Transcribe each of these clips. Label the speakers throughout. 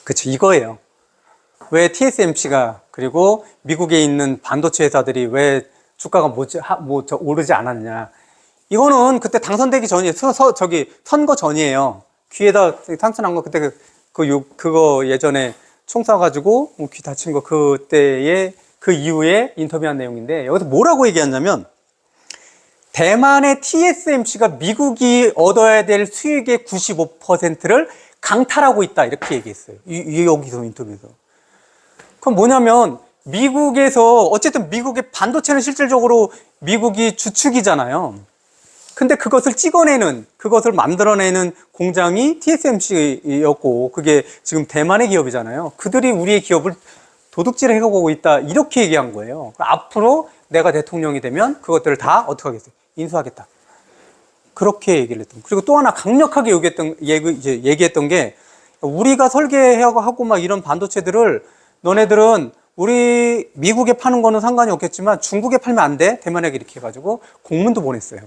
Speaker 1: 그쵸, 이거예요. 왜 TSMC가 그리고 미국에 있는 반도체 회사들이 왜 주가가 오르지 않았냐. 이거는 그때 당선되기 전이에요. 선거 전이에요. 귀에다 상처 난 거 그때 그거 예전에 총 쏴가지고 귀 다친 거 그때의 그 이후에 인터뷰한 내용인데 여기서 뭐라고 얘기했냐면 대만의 TSMC가 미국이 얻어야 될 수익의 95%를 강탈하고 있다 이렇게 얘기했어요. 여기서 인터뷰에서. 그럼 뭐냐면 미국에서 어쨌든 미국의 반도체는 실질적으로 미국이 주축이잖아요. 근데 그것을 찍어내는, 그것을 만들어내는 공장이 TSMC였고, 그게 지금 대만의 기업이잖아요. 그들이 우리의 기업을 도둑질을 해가고 있다. 이렇게 얘기한 거예요. 앞으로 내가 대통령이 되면 그것들을 다 어떻게 하겠어요? 인수하겠다. 그렇게 얘기를 했던. 그리고 또 하나 강력하게 얘기했던 게, 우리가 설계하고 막 이런 반도체들을 너네들은 우리 미국에 파는 거는 상관이 없겠지만 중국에 팔면 안 돼. 대만에게 이렇게 해가지고 공문도 보냈어요.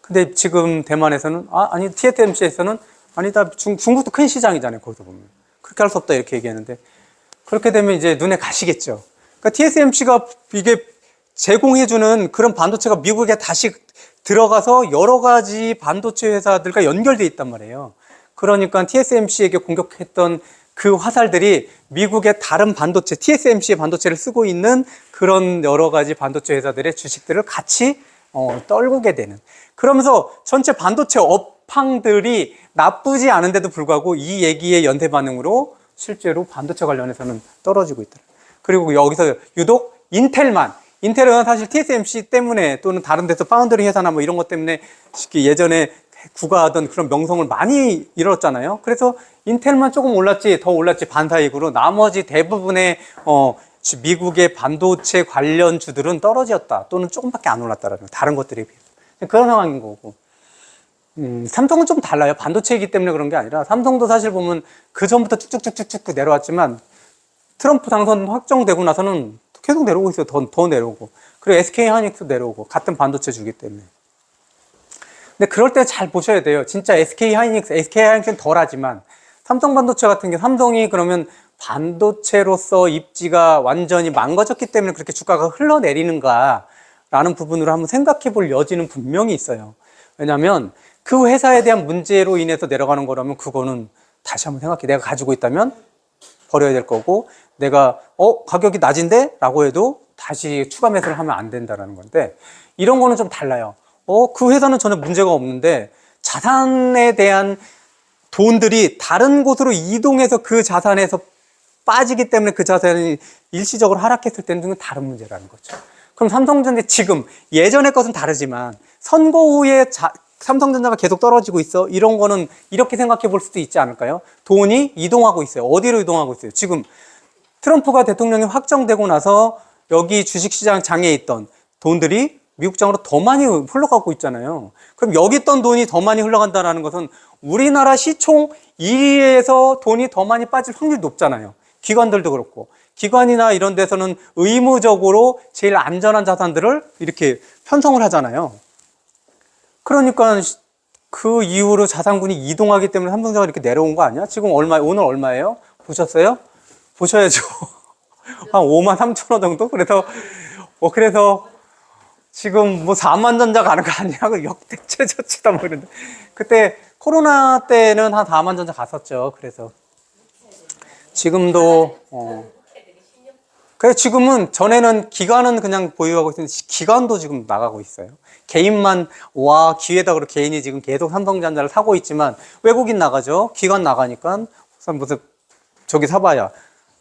Speaker 1: 근데 지금 대만에서는 아니 TSMC에서는 아니다 중국도 큰 시장이잖아요. 거기서 보면 그렇게 할 수 없다 이렇게 얘기하는데 그렇게 되면 이제 눈에 가시겠죠. 그러니까 TSMC가 이게 제공해주는 그런 반도체가 미국에 다시 들어가서 여러 가지 반도체 회사들과 연결돼 있단 말이에요. 그러니까 TSMC에게 공격했던 그 화살들이 미국의 다른 반도체, TSMC의 반도체를 쓰고 있는 그런 여러 가지 반도체 회사들의 주식들을 같이 떨구게 되는. 그러면서 전체 반도체 업황들이 나쁘지 않은데도 불구하고 이 얘기의 연쇄 반응으로 실제로 반도체 관련해서는 떨어지고 있다. 그리고 여기서 유독 인텔은 사실 TSMC 때문에 또는 다른 데서 파운드리 회사나 뭐 이런 것 때문에 예전에 구가하던 그런 명성을 많이 잃었잖아요. 그래서 인텔만 조금 더 올랐지 반사이익으로 나머지 대부분의 미국의 반도체 관련 주들은 떨어졌다 또는 조금밖에 안 올랐다라는 거, 다른 것들에 비해서 그런 상황인 거고. 삼성은 좀 달라요. 반도체이기 때문에 그런 게 아니라 삼성도 사실 보면 그 전부터 쭉쭉쭉쭉 내려왔지만 트럼프 당선 확정되고 나서는 계속 내려오고 있어요. 더 내려오고. 그리고 SK 하이닉스도 내려오고 같은 반도체 주기 때문에. 근데 그럴 때 잘 보셔야 돼요. 진짜 SK 하이닉스는 덜하지만 삼성 반도체 같은 게 삼성이 그러면 반도체로서 입지가 완전히 망가졌기 때문에 그렇게 주가가 흘러내리는가 라는 부분으로 한번 생각해 볼 여지는 분명히 있어요. 왜냐하면 그 회사에 대한 문제로 인해서 내려가는 거라면 그거는 다시 한번 생각해. 내가 가지고 있다면 버려야 될 거고 내가 가격이 낮은데? 라고 해도 다시 추가 매수를 하면 안 된다라는 건데 이런 거는 좀 달라요. 그 회사는 전혀 문제가 없는데 자산에 대한 돈들이 다른 곳으로 이동해서 그 자산에서 빠지기 때문에 그 자산이 일시적으로 하락했을 때는 다른 문제라는 거죠. 그럼 삼성전자 지금 예전의 것은 다르지만 선거 후에 삼성전자가 계속 떨어지고 있어. 이런 거는 이렇게 생각해 볼 수도 있지 않을까요? 돈이 이동하고 있어요. 어디로 이동하고 있어요? 지금 트럼프가 대통령이 확정되고 나서 여기 주식시장 장에 있던 돈들이 미국장으로 더 많이 흘러가고 있잖아요. 그럼 여기 있던 돈이 더 많이 흘러간다는 것은 우리나라 시총 1위에서 돈이 더 많이 빠질 확률이 높잖아요. 기관들도 그렇고. 기관이나 이런 데서는 의무적으로 제일 안전한 자산들을 이렇게 편성을 하잖아요. 그러니까 그 이후로 자산군이 이동하기 때문에 삼성전자가 이렇게 내려온 거 아니야? 지금 오늘 얼마예요? 보셨어요? 보셔야죠. 한 5만 3천 원 정도? 그래서 지금 뭐 4만 전자 가는 거 아니야? 역대 최저치다 뭐 이런데. 그때 코로나 때는 한 4만 전자 갔었죠. 그래서 지금도 그래 지금은 전에는 기관은 그냥 보유하고 있었는데 기관도 지금 나가고 있어요. 개인만 기회다 그러 개인이 지금 계속 삼성전자를 사고 있지만 외국인 나가죠. 기관 나가니까 무슨 저기 사봐야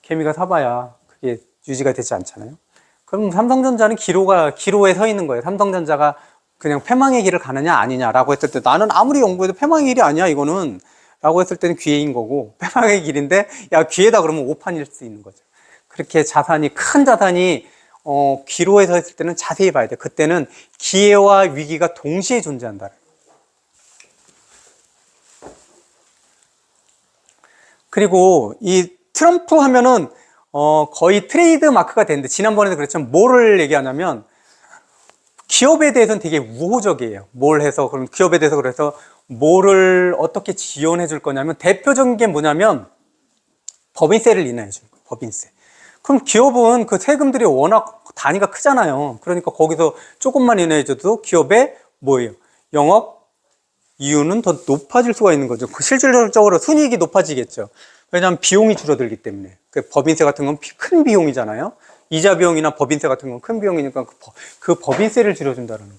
Speaker 1: 개미가 사봐야 그게 유지가 되지 않잖아요. 그럼 삼성전자는 기로에 서 있는 거예요. 삼성전자가 그냥 패망의 길을 가느냐 아니냐라고 했을 때 나는 아무리 연구해도 패망의 길이 아니야 이거는 라고 했을 때는 기회인 거고 패망의 길인데 야 기회다 그러면 오판일 수 있는 거죠. 그렇게 큰 자산이 기로에 서 있을 때는 자세히 봐야 돼. 그때는 기회와 위기가 동시에 존재한다. 그리고 이 트럼프 하면은 거의 트레이드 마크가 되는데 지난번에도 그랬지만 뭐를 얘기하냐면 기업에 대해서는 되게 우호적이에요. 그럼 기업에 대해서 그래서 뭐를 어떻게 지원해 줄 거냐면 대표적인 게 뭐냐면 법인세를 인하해줘요. 법인세. 그럼 기업은 그 세금들이 워낙 단위가 크잖아요. 그러니까 거기서 조금만 인하해줘도 기업의 뭐예요? 영업 이윤은 더 높아질 수가 있는 거죠. 실질적으로 순이익이 높아지겠죠. 왜냐하면 비용이 줄어들기 때문에. 그 법인세 같은 건 큰 비용이잖아요. 이자 비용이나 법인세 같은 건 큰 비용이니까 그 법인세를 줄여준다는 거.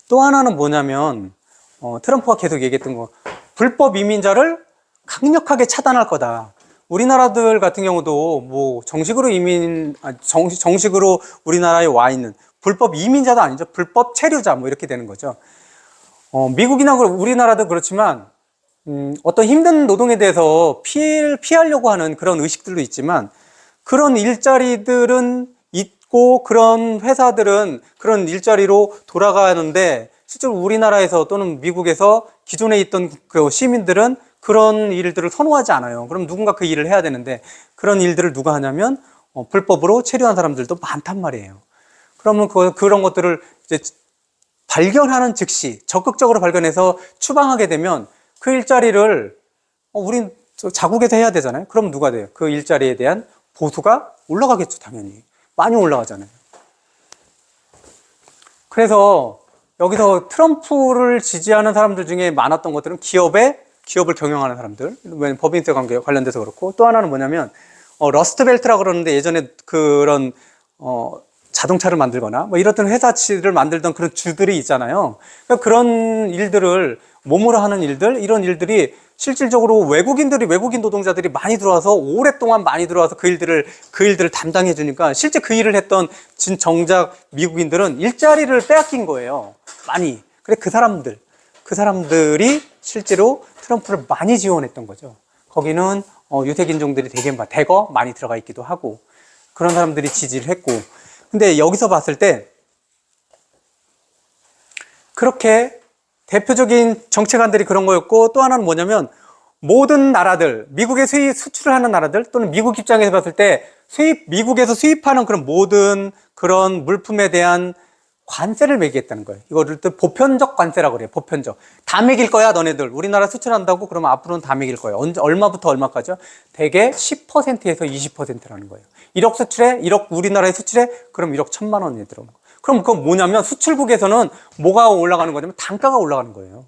Speaker 1: 또 하나는 뭐냐면 트럼프가 계속 얘기했던 거, 불법 이민자를 강력하게 차단할 거다. 우리나라들 같은 경우도 뭐 정식으로 정식으로 우리나라에 와 있는 불법 이민자도 아니죠. 불법 체류자 뭐 이렇게 되는 거죠. 미국이나 우리나라도 그렇지만 어떤 힘든 노동에 대해서 피하려고 하는 그런 의식들도 있지만 그런 일자리들은 있고 그런 회사들은 그런 일자리로 돌아가는데 실제로 우리나라에서 또는 미국에서 기존에 있던 그 시민들은 그런 일들을 선호하지 않아요. 그럼 누군가 그 일을 해야 되는데 그런 일들을 누가 하냐면 불법으로 체류한 사람들도 많단 말이에요. 그러면 그런 것들을 이제 발견하는 즉시 적극적으로 발견해서 추방하게 되면 그 일자리를 우린 자국에서 해야 되잖아요. 그럼 누가 돼요? 그 일자리에 대한 보수가 올라가겠죠, 당연히. 많이 올라가잖아요. 그래서 여기서 트럼프를 지지하는 사람들 중에 많았던 것들은 기업을 경영하는 사람들, 법인세 관계 관련돼서 그렇고, 또 하나는 뭐냐면 러스트벨트라고 그러는데 예전에 그런 자동차를 만들거나 뭐 이렇던 회사를 만들던 그런 주들이 있잖아요. 그러니까 그런 일들을 몸으로 하는 일들, 이런 일들이 실질적으로 외국인 노동자들이 많이 들어와서 오랫동안 많이 들어와서 그 일들을 담당해 주니까 실제 그 일을 했던 정작 미국인들은 일자리를 빼앗긴 거예요. 많이. 그래 그 사람들이 실제로 트럼프를 많이 지원했던 거죠. 거기는 유색인종들이 대거 많이 들어가 있기도 하고 그런 사람들이 지지를 했고, 근데 여기서 봤을 때 그렇게 대표적인 정책안들이 그런 거였고, 또 하나는 뭐냐면 모든 나라들, 미국에 수출을 하는 나라들 또는 미국 입장에서 봤을 때 미국에서 수입하는 그런 모든 그런 물품에 대한 관세를 매기겠다는 거예요. 이거를 또 보편적 관세라고 그래요. 보편적. 다 매길 거야, 너네들. 우리나라 수출한다고 그러면 앞으로는 다 매길 거예요. 얼마부터 얼마까지요? 대개 10%에서 20%라는 거예요. 1억 수출해? 1억 우리나라에 수출해? 그럼 1억 1천만 원이 들어오는 거예요. 그럼 그건 뭐냐면 수출국에서는 뭐가 올라가는 거냐면 단가가 올라가는 거예요.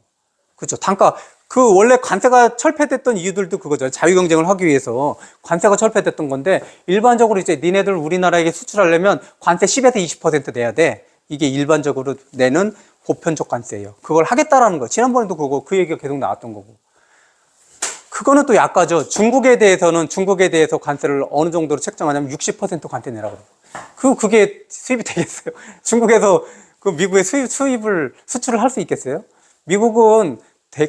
Speaker 1: 그렇죠. 단가. 그 원래 관세가 철폐됐던 이유들도 그거죠. 자유경쟁을 하기 위해서 관세가 철폐됐던 건데 일반적으로 이제 니네들 우리나라에게 수출하려면 관세 10에서 20% 내야 돼. 이게 일반적으로 내는 보편적 관세예요. 그걸 하겠다라는 거. 지난번에도 그 얘기가 계속 나왔던 거고. 그거는 또 약가죠. 중국에 대해서 관세를 어느 정도로 책정하냐면 60% 관세 내라고 그래요. 그게 수입이 되겠어요? 중국에서 그 미국에 수출을 할 수 있겠어요? 미국은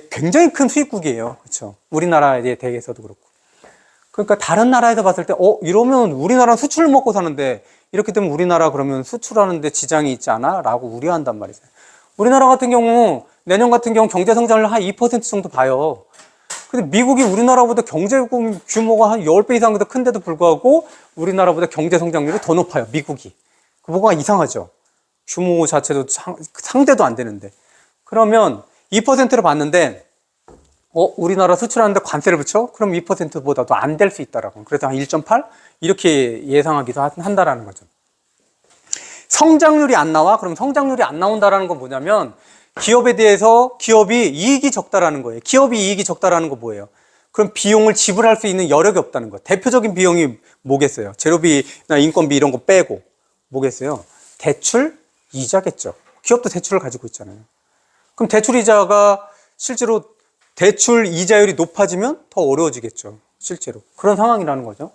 Speaker 1: 굉장히 큰 수입국이에요. 그렇죠? 우리나라에 대해서도 그렇고. 그러니까 다른 나라에서 봤을 때, 이러면 우리나라는 수출을 먹고 사는데, 이렇게 되면 우리나라 그러면 수출하는데 지장이 있지 않아? 라고 우려한단 말이죠. 우리나라 같은 경우, 내년 같은 경우 경제 성장을 한 2% 정도 봐요. 근데 미국이 우리나라보다 경제 규모가 한 10배 이상 더 큰데도 불구하고 우리나라보다 경제 성장률이 더 높아요. 미국이. 뭐가 이상하죠. 규모 자체도 상대도 안 되는데. 그러면 2%를 봤는데 우리나라 수출하는데 관세를 붙여? 그럼 2%보다도 안 될 수 있다라고. 그래서 한 1.8? 이렇게 예상하기도 한다라는 거죠. 성장률이 안 나와? 그럼 성장률이 안 나온다라는 건 뭐냐면 기업에 대해서 기업이 이익이 적다라는 거예요. 기업이 이익이 적다라는 거 뭐예요? 그럼 비용을 지불할 수 있는 여력이 없다는 거예요. 대표적인 비용이 뭐겠어요? 재료비나 인건비 이런 거 빼고 뭐겠어요? 대출, 이자겠죠. 기업도 대출을 가지고 있잖아요. 그럼 대출 이자가 실제로 대출 이자율이 높아지면 더 어려워지겠죠. 실제로. 그런 상황이라는 거죠.